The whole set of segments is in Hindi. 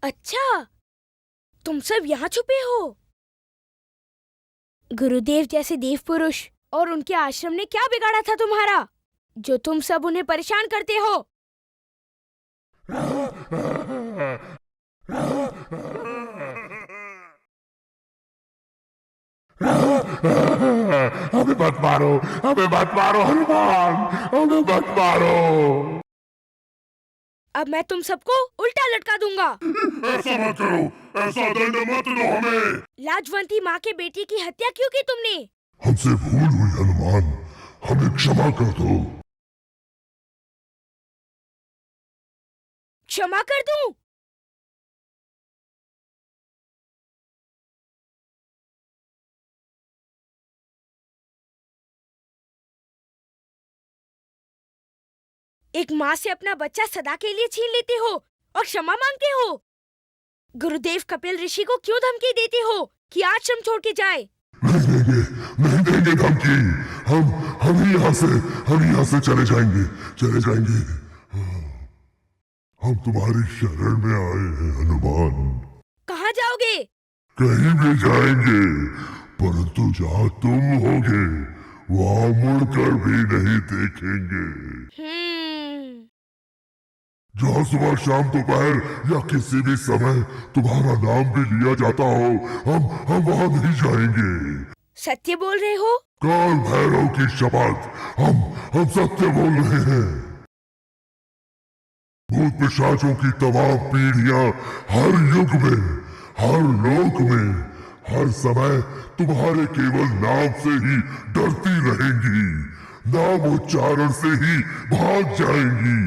अच्छा, तुम सब यहाँ छुपे हो। गुरुदेव जैसे देव पुरुष और उनके आश्रम ने क्या बिगाड़ा था तुम्हारा, जो तुम सब उन्हें परेशान करते हो? हमें मत मारो, हमें मत मारो हनुमान, हमें मत मारो। अब मैं तुम सबको उल्टा लटका दूंगा। ऐसा मत करो, ऐसा दंड मत दो हमें। लाजवंती माँ के बेटे की हत्या क्यों की तुमने? हमसे भूल हुई हनुमान, हमें क्षमा कर दो। क्षमा कर दूं? एक माँ से अपना बच्चा सदा के लिए छीन लेते हो और क्षमा मांगते हो। गुरुदेव कपिल ऋषि को क्यों धमकी देते हो कि आश्रम छोड़ के जाए? नहीं देंगे धमकी। हम ही यहाँ से चले जाएंगे। हम तुम्हारी शरण में आए हैं हनुमान। कहाँ जाओगे? कहीं भी जाएंगे, परंतु जहाँ तुम होगे वहाँ मुड़कर भी नहीं देखेंगे। जहाँ सुबह शाम दोपहर या किसी भी समय तुम्हारा नाम भी लिया जाता हो, हम वहाँ नहीं जाएंगे। सत्य बोल रहे हो? काल भैरव की शपथ, हम सत्य बोल रहे हैं। भूत पिशाचों की तमाम पीढ़ियां हर युग में, हर लोक में, हर समय तुम्हारे केवल नाम से ही डरती रहेंगी, नाम उच्चारण से ही भाग जाएंगी।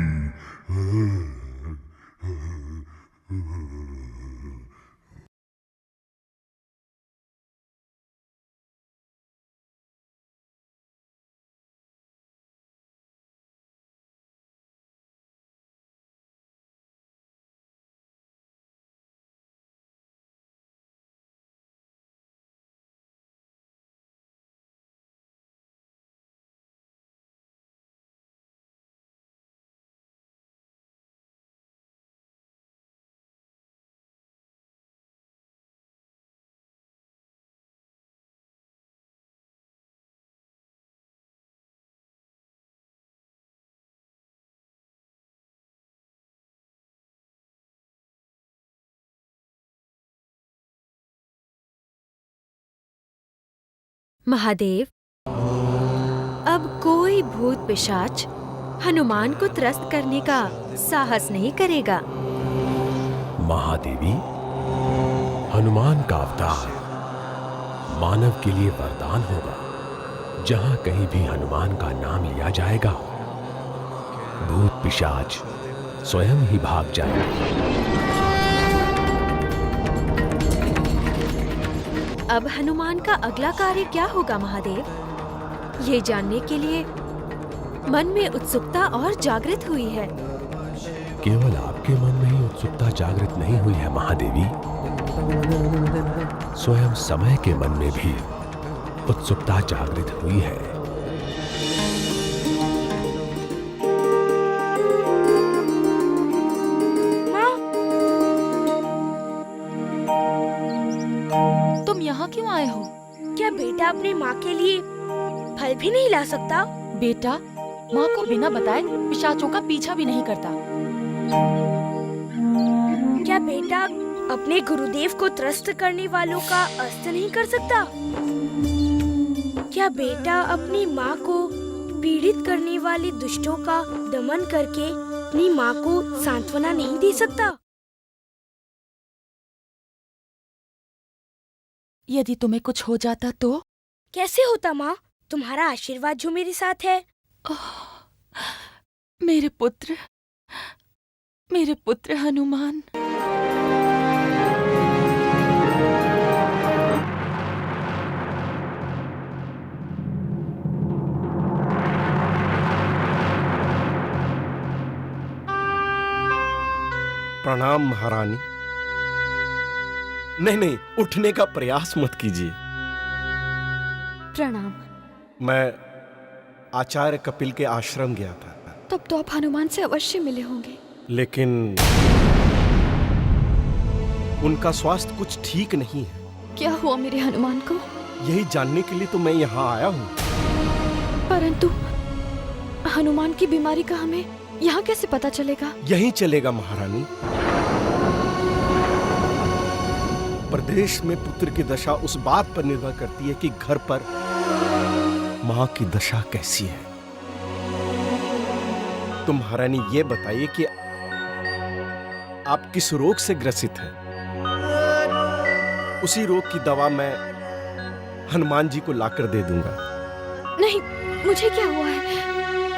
महादेव, अब कोई भूत पिशाच हनुमान को त्रस्त करने का साहस नहीं करेगा। महादेवी, हनुमान का अवतार मानव के लिए वरदान होगा। जहां कहीं भी हनुमान का नाम लिया जाएगा, भूत पिशाच स्वयं ही भाग जाएंगे। अब हनुमान का अगला कार्य क्या होगा महादेव? ये जानने के लिए मन में उत्सुकता और जागृत हुई है। केवल आपके मन में ही उत्सुकता जागृत नहीं हुई है महादेवी, स्वयं समय के मन में भी उत्सुकता जागृत हुई है। तुम यहाँ क्यों आए हो? क्या बेटा अपने माँ के लिए फल भी नहीं ला सकता? बेटा माँ को बिना बताए पिशाचों का पीछा भी नहीं करता। क्या बेटा अपने गुरुदेव को त्रस्त करने वालों का अस्त नहीं कर सकता? क्या बेटा अपनी माँ को पीड़ित करने वाले दुष्टों का दमन करके अपनी माँ को सांत्वना नहीं दे सकता? यदि तुम्हें कुछ हो जाता तो? कैसे होता माँ? तुम्हारा आशीर्वाद जो मेरे साथ है। मेरे पुत्र हनुमान। प्रणाम महारानी। नहीं, उठने का प्रयास मत कीजिए। प्रणाम। मैं आचार्य कपिल के आश्रम गया था। तब तो आप हनुमान से अवश्य मिले होंगे। लेकिन उनका स्वास्थ्य कुछ ठीक नहीं है। क्या हुआ मेरे हनुमान को? यही जानने के लिए तो मैं यहाँ आया हूँ। परंतु हनुमान की बीमारी का हमें यहाँ कैसे पता चलेगा? यही चलेगा महारानी। प्रदेश में पुत्र की दशा उस बात पर निर्भर करती है कि घर पर माँ की दशा कैसी है। तो महारानी ये बताइए कि आप किस रोग से ग्रसित हैं? उसी रोग की दवा मैं हनुमान जी को लाकर दे दूंगा। नहीं, मुझे क्या हुआ है?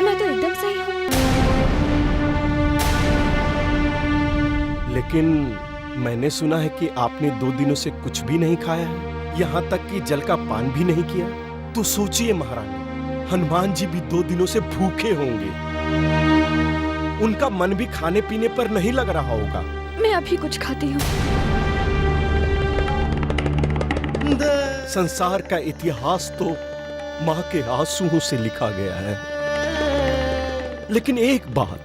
मैं तो एकदम सही हूँ। लेकिन मैंने सुना है कि आपने 2 दिनों से कुछ भी नहीं खाया है, यहाँ तक कि जल का पान भी नहीं किया। तो सोचिए महारानी, हनुमान जी भी 2 दिनों से भूखे होंगे। उनका मन भी खाने पीने पर नहीं लग रहा होगा। मैं अभी कुछ खाती हूँ। संसार का इतिहास तो माँ के आंसुओं से लिखा गया है। लेकिन एक बात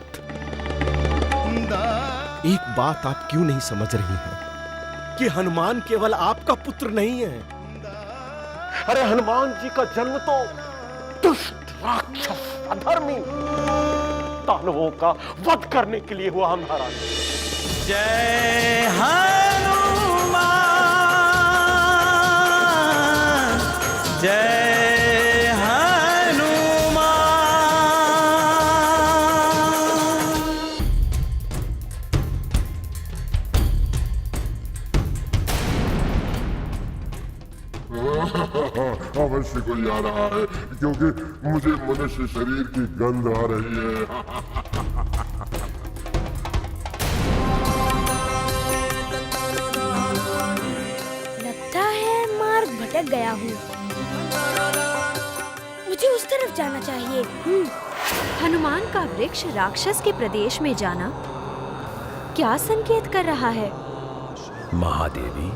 आप क्यों नहीं समझ रही हैं कि हनुमान केवल आपका पुत्र नहीं है। अरे हनुमान जी का जन्म तो दुष्ट राक्षस अधर्मी दानवों का वध करने के लिए हुआ महाराज। जय हनुमान, जय अवश्य कोई आ रहा है, क्योंकि मुझे मनुष्य शरीर की गंध आ रही है। लगता है मार्ग भटक गया हूँ। मुझे उस तरफ जाना चाहिए। हनुमान का वृक्ष राक्षस के प्रदेश में जाना क्या संकेत कर रहा है? महादेवी,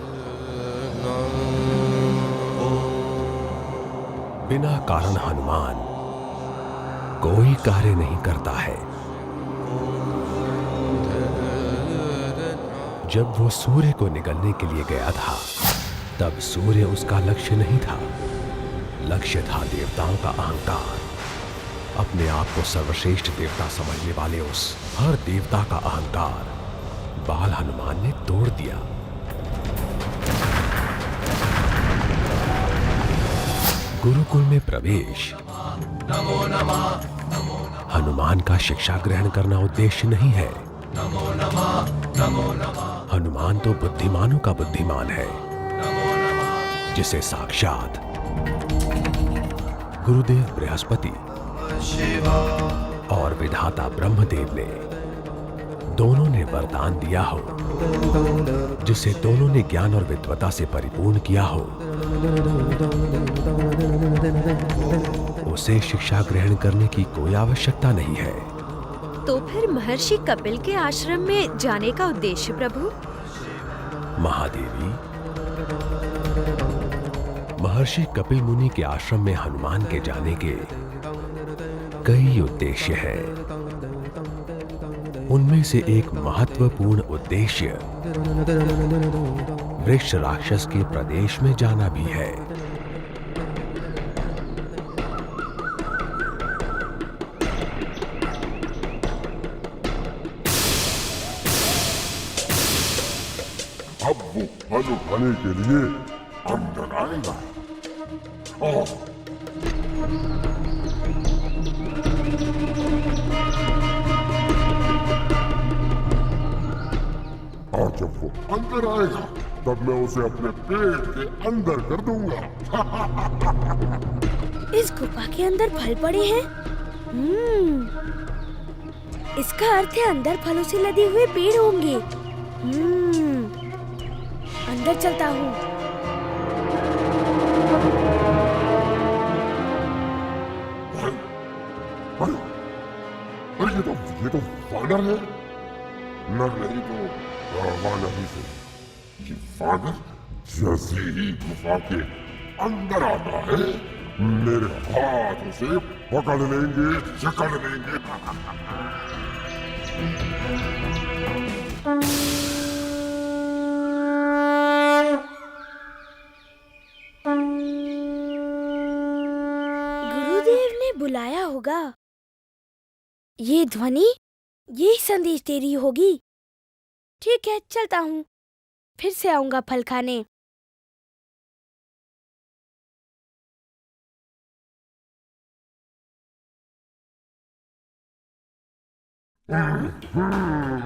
बिना कारण हनुमान कोई कार्य नहीं करता है। जब वो सूर्य को निगलने के लिए गया था, तब सूर्य उसका लक्ष्य नहीं था। लक्ष्य था देवताओं का अहंकार। अपने आप को सर्वश्रेष्ठ देवता समझने वाले उस हर देवता का अहंकार बाल हनुमान ने तोड़ दिया। गुरुकुल में प्रवेश हनुमान का शिक्षा ग्रहण करना उद्देश्य नहीं है। हनुमान तो बुद्धिमानों का बुद्धिमान है, जिसे साक्षात गुरुदेव बृहस्पति और विधाता ब्रह्मदेव ने दोनों ने वरदान दिया हो, जिसे दोनों ने ज्ञान और विद्वता से परिपूर्ण किया हो। उसे शिक्षा ग्रहण करने की कोई आवश्यकता नहीं है। तो फिर महर्षि कपिल के आश्रम में जाने का उद्देश्य प्रभु? महादेवी, महर्षि कपिल मुनि के आश्रम में हनुमान के जाने के कई उद्देश्य हैं। उनमें से एक महत्वपूर्ण उद्देश्य वृक्ष राक्षस के प्रदेश में जाना भी है। अब वो फल उठाने के लिए अंदर आएगा। और जब वो अंदर आएगा, तब मैं उसे अपने पेट के अंदर कर दूंगा। इस गुफा के अंदर फल पड़े हैं। इसका अर्थ है अंदर फलों से लदे हुए पेड़ होंगे। अंदर चलता हूँ। अरे ये तो वानर है। नर नहीं तो वानर ही से। ये वानर जैसे ही गुफा के अंदर आता है, मेरे हाथ उसे पकड़ लेंगे, जकड़ लेंगे। हाँ, 「ने बुलाया होगा। ये ध्वनि, यही संदेश दे रही होगी। ठीक है, चलता हूँ, फिर से आऊंगा फल खाने।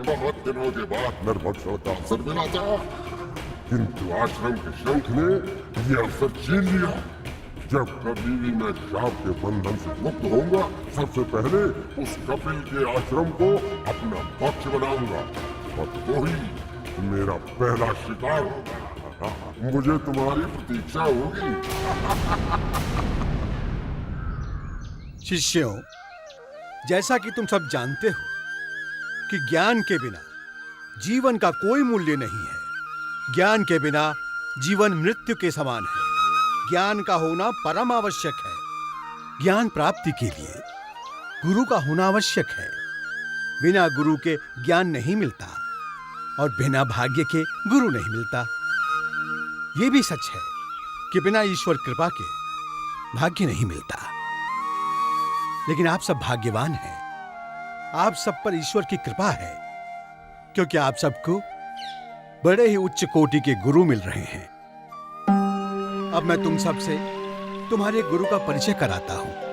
बहुत दिनों के बाद नरभक्षण का अवसर मिला था, किंतु आश्रम के शंख ने ये अवसर छीन लिया। जब कभी भी मैं श्राप के बंधन से मुक्त होऊंगा, सबसे पहले उस कपिल के आश्रम को अपना पक्ष बनाऊंगा और वही मेरा पहला शिकार होगा। मुझे तुम्हारी प्रतीक्षा होगी। शिष्यों, जैसा कि तुम सब जानते हो कि ज्ञान के बिना जीवन का कोई मूल्य नहीं है। ज्ञान के बिना जीवन मृत्यु के समान है। ज्ञान का होना परम आवश्यक है। ज्ञान प्राप्ति के लिए गुरु का होना आवश्यक है। बिना गुरु के ज्ञान नहीं मिलता और बिना भाग्य के गुरु नहीं मिलता। यह भी सच है कि बिना ईश्वर कृपा के भाग्य नहीं मिलता। लेकिन आप सब भाग्यवान हैं। आप सब पर ईश्वर की कृपा है, क्योंकि आप सबको बड़े ही उच्च कोटि के गुरु मिल रहे हैं। अब मैं तुम सबसे तुम्हारे गुरु का परिचय कराता हूं।